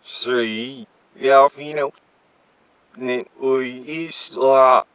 水要飞呢，你会意识到。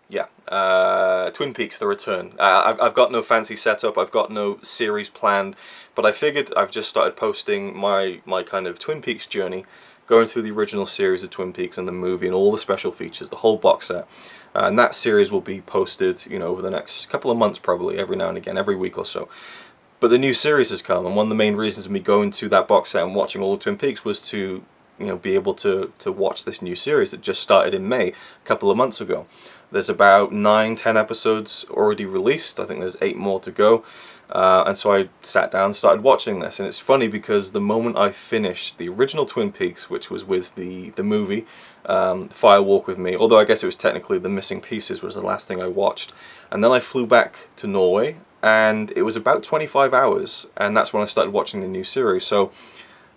Yeah, Twin Peaks: The Return. I've got no fancy setup. I've got no series planned, but I figured I've just started posting my kind of Twin Peaks journey, going through the original series of Twin Peaks and the movie and all the special features, the whole box set. And that series will be posted, over the next couple of months, probably every now and again, every week or so. But the new series has come, and one of the main reasons of me going to that box set and watching all of Twin Peaks was to, be able to watch this new series that just started in May, a couple of months ago. There's about 9-10 episodes already released. I think there's 8 more to go. And so I sat down and started watching this. And it's funny because the moment I finished the original Twin Peaks, which was with the movie, Fire Walk with Me, although I guess it was technically The Missing Pieces was the last thing I watched. And then I flew back to Norway, and it was about 25 hours. And that's when I started watching the new series. So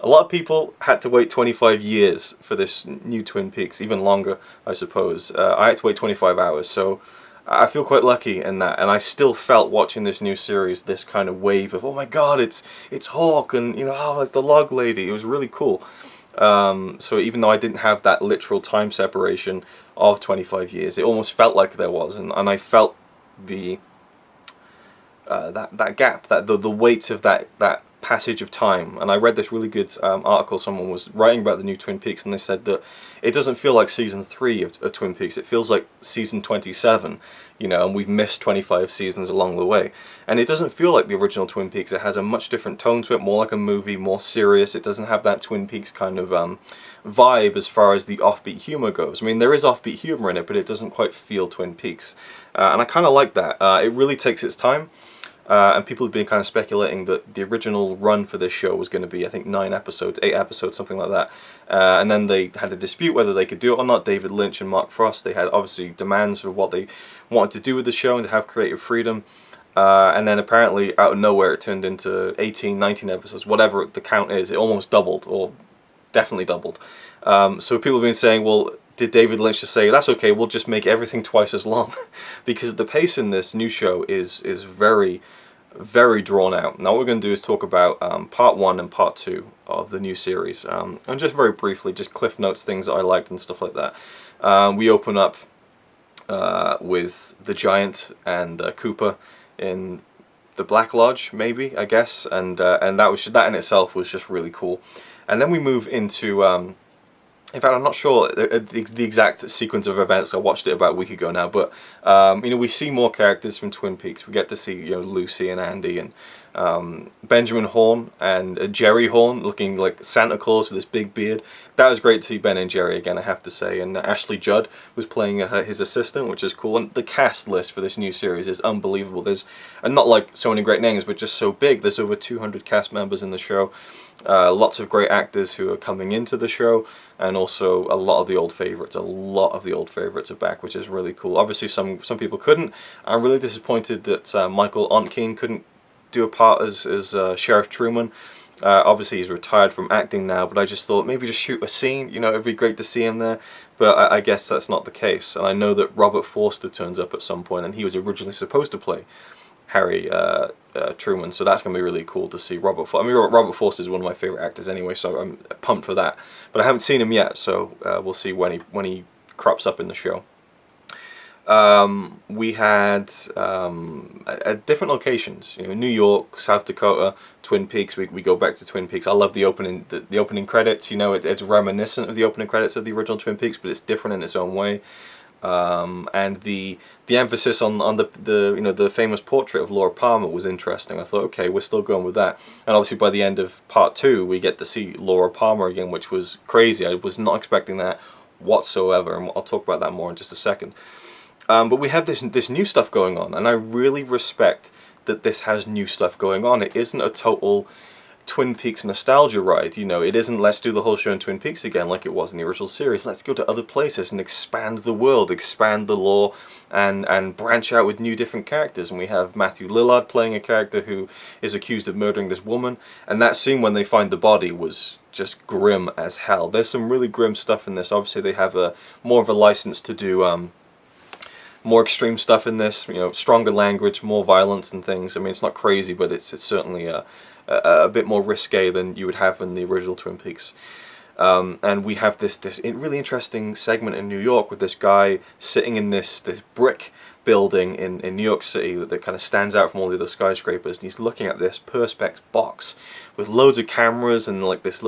a lot of people had to wait 25 years for this new Twin Peaks, even longer, I suppose. I had to wait 25 hours, so I feel quite lucky in that. And I still felt watching this new series this kind of wave of, oh my god, it's Hawk, and oh, it's the Log Lady. It was really cool. So even though I didn't have that literal time separation of 25 years, it almost felt like there was, and I felt the that gap, that the weight of that passage of time. And I read this really good article someone was writing about the new Twin Peaks, and they said that it doesn't feel like season 3 of Twin Peaks, it feels like season 27, and we've missed 25 seasons along the way. And it doesn't feel like the original Twin Peaks. It has a much different tone to it, more like a movie, more serious. It doesn't have that Twin Peaks kind of vibe as far as the offbeat humor goes. I mean, there is offbeat humor in it, but it doesn't quite feel Twin Peaks. And I kind of like that. It really takes its time. And people have been kind of speculating that the original run for this show was going to be, I think, 9 episodes, 8 episodes, something like that. And then they had a dispute whether they could do it or not. David Lynch and Mark Frost, they had obviously demands for what they wanted to do with the show and to have creative freedom. And then apparently, out of nowhere, it turned into 18, 19 episodes, whatever the count is. It almost doubled, or definitely doubled. So people have been saying, well, did David Lynch just say, that's okay, we'll just make everything twice as long? Because the pace in this new show is very, very drawn out. Now what we're going to do is talk about part 1 and part 2 of the new series. And just very briefly, just cliff notes, things that I liked and stuff like that. We open up with the Giant and Cooper in the Black Lodge, maybe, I guess. And that in itself was just really cool. And then we move into... in fact, I'm not sure the exact sequence of events. I watched it about a week ago now, but we see more characters from Twin Peaks. We get to see Lucy and Andy and Benjamin Horne and Jerry Horne looking like Santa Claus with this big beard. That was great to see Ben and Jerry again, I have to say. And Ashley Judd was playing his assistant, which is cool. And the cast list for this new series is unbelievable. There's not like so many great names, but just so big. There's over 200 cast members in the show. Lots of great actors who are coming into the show, and also a lot of the old favorites. A lot of the old favorites are back, which is really cool. Obviously, some people couldn't. I'm really disappointed that Michael Ontkean couldn't do a part as Sheriff Truman. Obviously, he's retired from acting now, but I just thought maybe just shoot a scene. It'd be great to see him there. But I guess that's not the case. And I know that Robert Forster turns up at some point, and he was originally supposed to play Harry Truman, so that's going to be really cool to see Robert Forster. I mean, Robert Forster is one of my favorite actors anyway, so I'm pumped for that. But I haven't seen him yet, so we'll see when he crops up in the show. We had at different locations, New York, South Dakota, Twin Peaks. We go back to Twin Peaks. I love the opening credits. It's reminiscent of the opening credits of the original Twin Peaks, but it's different in its own way. And the emphasis on the famous portrait of Laura Palmer was interesting. I thought, okay, we're still going with that. And obviously by the end of part 2, we get to see Laura Palmer again, which was crazy. I was not expecting that whatsoever, and I'll talk about that more in just a second. But we have this new stuff going on, and I really respect that this has new stuff going on. It isn't a total Twin Peaks nostalgia ride. It isn't let's do the whole show in Twin Peaks again like it was in the original series. Let's go to other places and expand the world, expand the lore, and branch out with new different characters. And we have Matthew Lillard playing a character who is accused of murdering this woman, and that scene when they find the body was just grim as hell. There's some really grim stuff in this. Obviously they have more of a license to do more extreme stuff in this. You know, stronger language, more violence and things. I mean, it's not crazy, but it's certainly a bit more risque than you would have in the original Twin Peaks. And we have this really interesting segment in New York with this guy sitting in this brick building in New York City that kind of stands out from all the other skyscrapers, and he's looking at this Perspex box with loads of cameras and like this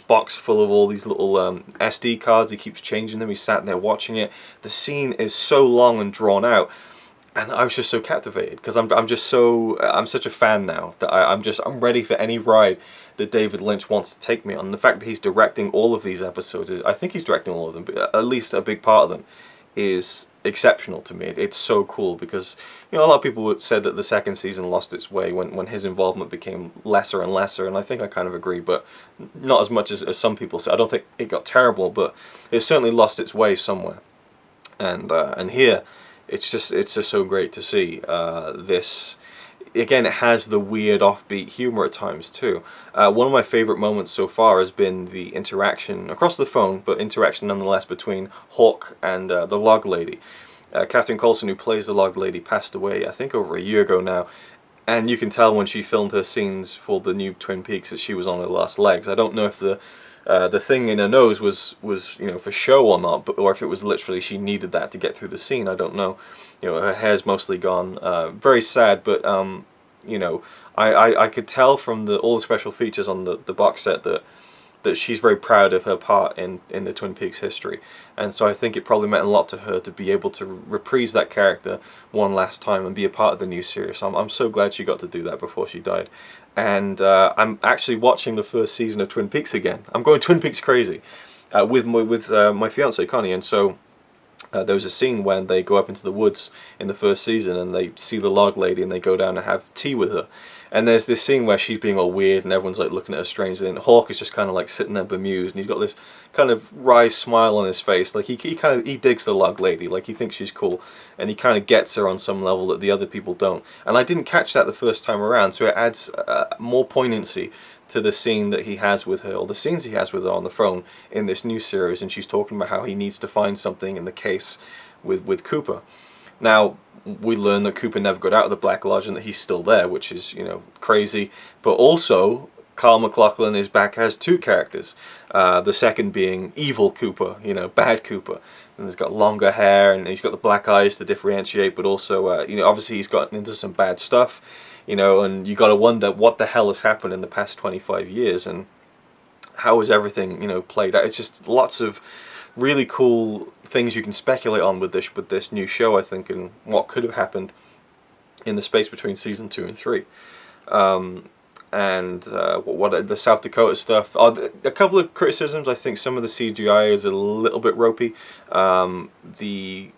box full of all these little SD cards. He keeps changing them. He's sat there watching it. The scene is so long and drawn out. And I was just so captivated because I'm such a fan now that I'm ready for any ride that David Lynch wants to take me on. The fact that he's directing all of these episodes, I think he's directing all of them, but at least a big part of them, is exceptional to me. It's so cool because, you know, a lot of people said that the second season lost its way when his involvement became lesser and lesser, and I think I kind of agree, but not as much as some people say. I don't think it got terrible, but it certainly lost its way somewhere. And here, it's just so great to see this. Again, it has the weird offbeat humor at times too. One of my favorite moments so far has been the interaction across the phone, but interaction nonetheless between Hawk and the Log Lady. Catherine Coulson, who plays the Log Lady, passed away I think over a year ago now, and you can tell when she filmed her scenes for the new Twin Peaks that she was on her last legs. I don't know if the thing in her nose was you know, for show or not, or if it was literally she needed that to get through the scene. I don't know. You know, her hair's mostly gone. Very sad, but you know, I could tell from all the special features on the box set that she's very proud of her part in the Twin Peaks history, and so I think it probably meant a lot to her to be able to reprise that character one last time and be a part of the new series. I'm so glad she got to do that before she died. And I'm actually watching the first season of Twin Peaks again. I'm going Twin Peaks crazy with my fiance Connie, and so there was a scene when they go up into the woods in the first season and they see the Log Lady and they go down and have tea with her. And there's this scene where she's being all weird and everyone's like looking at her strangely, and Hawk is just kind of like sitting there bemused, and he's got this kind of wry smile on his face, like he digs the Log Lady, like he thinks she's cool, and he kind of gets her on some level that the other people don't. And I didn't catch that the first time around, so it adds more poignancy to the scene that he has with her, or the scenes he has with her on the phone in this new series, and she's talking about how he needs to find something in the case with Cooper. Now, we learn that Cooper never got out of the Black Lodge and that he's still there, which is, you know, crazy. But also, Carl MacLachlan is back as two characters. The second being evil Cooper, you know, bad Cooper. And he's got longer hair and he's got the black eyes to differentiate, but also, you know, obviously he's gotten into some bad stuff, you know, and you got to wonder what the hell has happened in the past 25 years and how is everything, you know, played out. It's just lots of really cool things you can speculate on with this new show, I think, and what could have happened in the space between season 2 and 3. And what the South Dakota stuff. A couple of criticisms. I think some of the CGI is a little bit ropey. The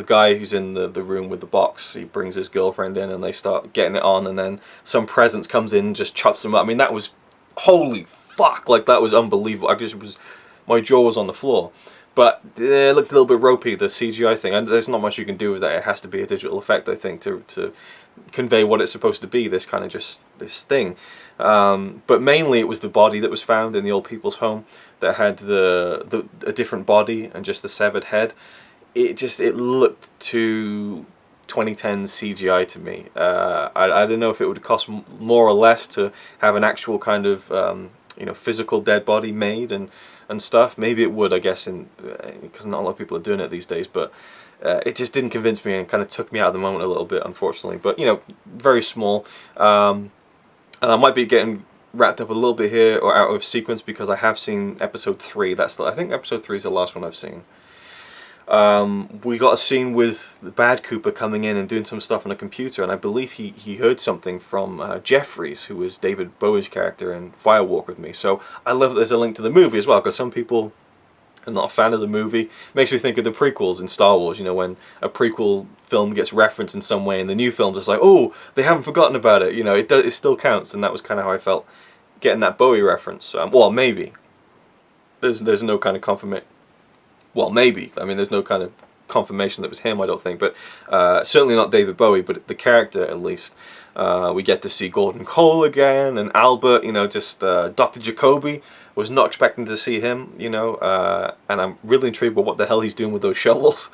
guy who's in the room with the box, he brings his girlfriend in and they start getting it on, and then some presence comes in and just chops them up. I mean, that was, holy fuck, like that was unbelievable. My jaw was on the floor. But it looked a little bit ropey, the CGI thing, and there's not much you can do with that. It has to be a digital effect, I think, to convey what it's supposed to be, this kind of just, this thing. But mainly it was the body that was found in the old people's home that had a different body and just the severed head. It looked too 2010 CGI to me. I don't know if it would cost more or less to have an actual kind of you know, physical dead body made and stuff. Maybe it would, I guess, because not a lot of people are doing it these days, but it just didn't convince me and kind of took me out of the moment a little bit, unfortunately. But, you know, very small. And I might be getting wrapped up a little bit here or out of sequence because I have seen episode 3. I think episode 3 is the last one I've seen. We got a scene with the bad Cooper coming in and doing some stuff on a computer, and I believe he heard something from Jeffries, who was David Bowie's character in Firewalk with Me. So I love that there's a link to the movie as well, because some people are not a fan of the movie. It makes me think of the prequels in Star Wars, you know, when a prequel film gets referenced in some way in the new films, it's like, oh, they haven't forgotten about it, you know, it still counts, and that was kind of how I felt getting that Bowie reference. Well, maybe. There's no kind of confirmation. Well, maybe. I mean, there's no kind of confirmation that it was him, I don't think. But certainly not David Bowie, but the character, at least. We get to see Gordon Cole again, and Albert, you know, just Dr. Jacoby. Was not expecting to see him, you know. And I'm really intrigued by what the hell he's doing with those shovels.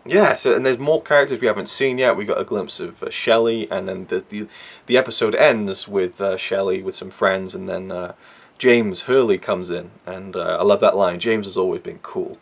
Yeah, so and there's more characters we haven't seen yet. We got a glimpse of Shelley, and then the episode ends with Shelley with some friends, and then James Hurley comes in, and I love that line. James has always been cool,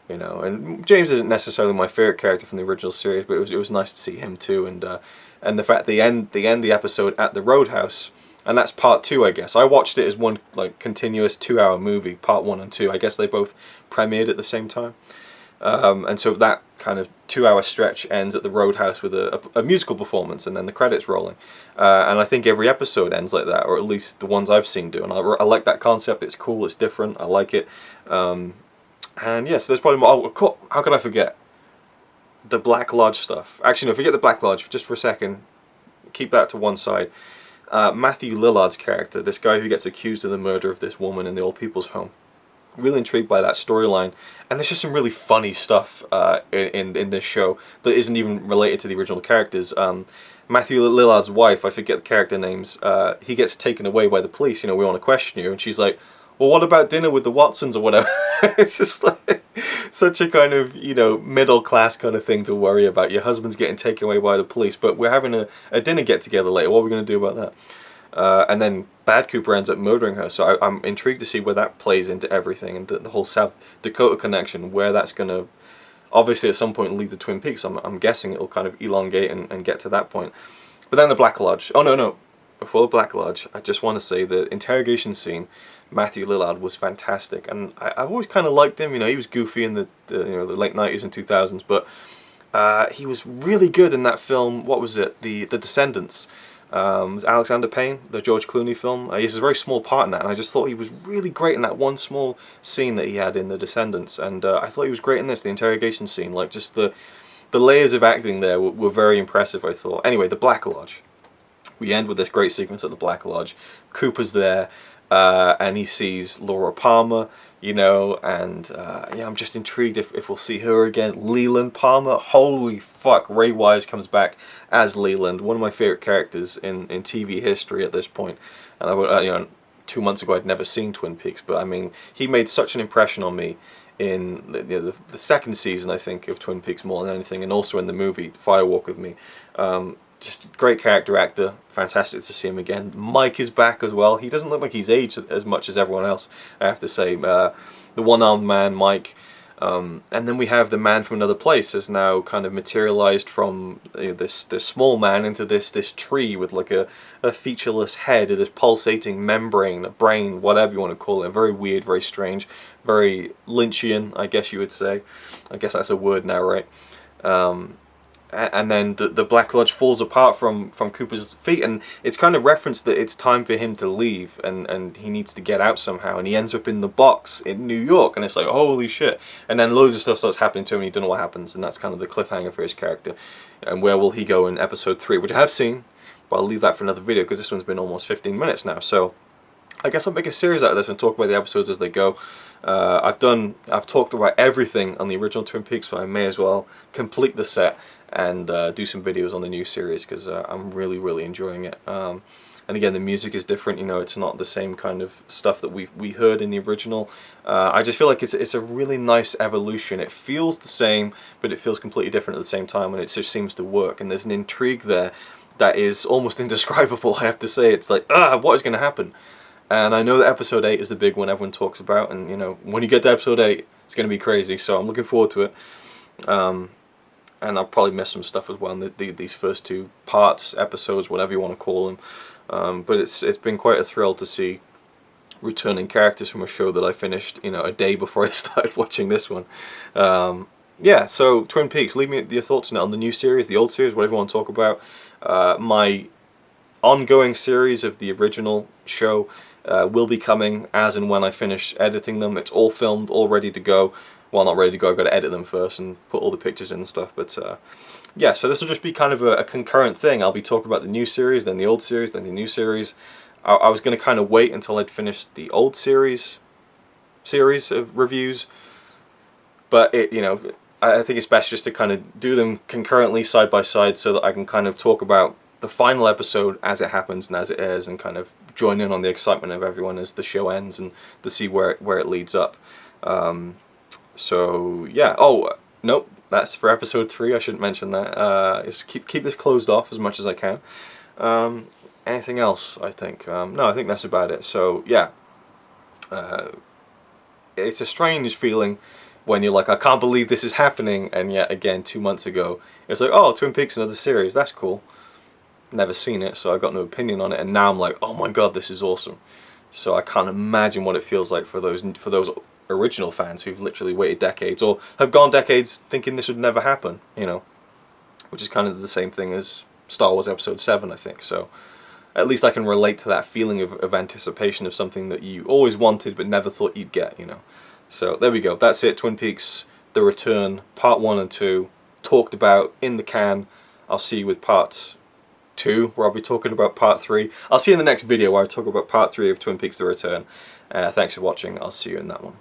you know. And James isn't necessarily my favorite character from the original series, but it was nice to see him too, and the fact they end the episode at the Roadhouse. And that's part 2, I guess. I watched it as one like continuous 2-hour movie, part 1 and 2. I guess they both premiered at the same time. And so that kind of 2-hour stretch ends at the Roadhouse with a musical performance and then the credits rolling. And I think every episode ends like that, or at least the ones I've seen do. And I like that concept. It's cool. It's different. I like it. And yeah, so there's probably more. Oh, cool. How could I forget? The Black Lodge stuff. Actually, no, forget the Black Lodge just for a second. Keep that to one side. Matthew Lillard's character, this guy who gets accused of the murder of this woman in the old people's home. Really intrigued by that storyline, and there's just some really funny stuff in this show that isn't even related to the original characters. Matthew Lillard's wife, I forget the character names, he gets taken away by the police. You know, we want to question you, and she's like, well, what about dinner with the Watsons or whatever? It's just like such a kind of, you know, middle class kind of thing to worry about. Your husband's getting taken away by the police, but we're having a dinner get together later. What are we going to do about that? And then Bad Cooper ends up murdering her, so I'm intrigued to see where that plays into everything, and the whole South Dakota connection, where that's going to obviously at some point lead to Twin Peaks. I'm guessing it'll kind of elongate and get to that point. But then the Black Lodge. Oh, no. Before the Black Lodge, I just want to say the interrogation scene, Matthew Lillard was fantastic, and I've always kind of liked him. You know, he was goofy in the late 90s and 2000s, but he was really good in that film. What was it? The Descendants. Alexander Payne, the George Clooney film. He has a very small part in that, and I just thought he was really great in that one small scene that he had in The Descendants, and I thought he was great in this, the interrogation scene. Like, just the layers of acting there were very impressive, I thought. Anyway, the Black Lodge. We end with this great sequence at the Black Lodge. Cooper's there, and he sees Laura Palmer, you know, and yeah, I'm just intrigued if we'll see her again. Leland Palmer, holy fuck, Ray Wise comes back as Leland, one of my favorite characters in TV history at this point. And you know, 2 months ago I'd never seen Twin Peaks, but I mean, he made such an impression on me in the second season, I think, of Twin Peaks more than anything, and also in the movie Fire Walk with Me. Just great character actor, fantastic to see him again. Mike is back as well. He doesn't look like he's aged as much as everyone else, I have to say. The one-armed man, Mike. And then we have the man from another place has now kind of materialized from this small man into this tree with like a featureless head, this pulsating membrane, a brain, whatever you want to call it. Very weird, very strange, very Lynchian, I guess you would say. I guess that's a word now, right? And then the Black Lodge falls apart from Cooper's feet, and it's kind of referenced that it's time for him to leave, and he needs to get out somehow, and he ends up in the box in New York, and it's like, holy shit. And then loads of stuff starts happening to him, and you don't know what happens, and that's kind of the cliffhanger for his character. And where will he go in episode 3, which I have seen, but I'll leave that for another video, because this one's been almost 15 minutes now, so I guess I'll make a series out of this and talk about the episodes as they go. I've talked about everything on the original Twin Peaks, so I may as well complete the set and do some videos on the new series, because I'm really enjoying it. And again, the music is different. You know, it's not the same kind of stuff that we heard in the original. I just feel like it's a really nice evolution. It feels the same, but it feels completely different at the same time, and it just seems to work. And there's an intrigue there that is almost indescribable, I have to say. It's like, what is going to happen? And I know that episode 8 is the big one everyone talks about, and you know, when you get to episode 8, it's going to be crazy, so I'm looking forward to it. And I'll probably miss some stuff as well in these first 2 parts, episodes, whatever you want to call them. But it's been quite a thrill to see returning characters from a show that I finished, you know, a day before I started watching this one. Yeah, so Twin Peaks, leave me your thoughts on the new series, the old series, whatever you want to talk about. My ongoing series of the original show will be coming as and when I finish editing them. It's all filmed, all ready to go. Well, not ready to go, I've got to edit them first and put all the pictures in and stuff, but yeah, so this will just be kind of a concurrent thing. I'll be talking about the new series, then the old series, then the new series. I was going to kind of wait until I'd finished the old series of reviews, but you know, I think it's best just to kind of do them concurrently, side by side, so that I can kind of talk about the final episode as it happens and as it airs, and kind of join in on the excitement of everyone as the show ends, and to see where it leads up. So yeah, oh nope, that's for episode 3. I shouldn't mention that. Just keep this closed off as much as I can. Anything else? I think no. I think that's about it. So yeah, it's a strange feeling when you're like, I can't believe this is happening, and yet again 2 months ago it's like, oh, Twin Peaks, another series. That's cool. Never seen it, so I got no opinion on it, and now I'm like, oh my god, this is awesome. So I can't imagine what it feels like for those original fans who've literally waited decades, or have gone decades thinking this would never happen, you know, which is kind of the same thing as Star Wars Episode 7, I think. So at least I can relate to that feeling of anticipation of something that you always wanted but never thought you'd get, you know. So there we go, that's it. Twin Peaks The Return, Part 1 and 2, talked about, in the can. I'll see you with Part 2, where I'll be talking about Part 3. I'll see you in the next video where I talk about Part 3 of Twin Peaks The Return. Thanks for watching, I'll see you in that one.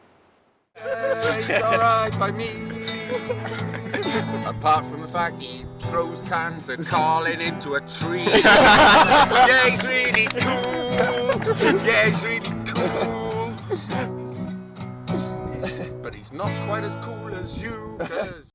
It's alright by me. Apart from the fact he throws cans of Carlin into a tree. Yeah, he's really cool. Yeah, he's really cool. But he's not quite as cool as you, 'cause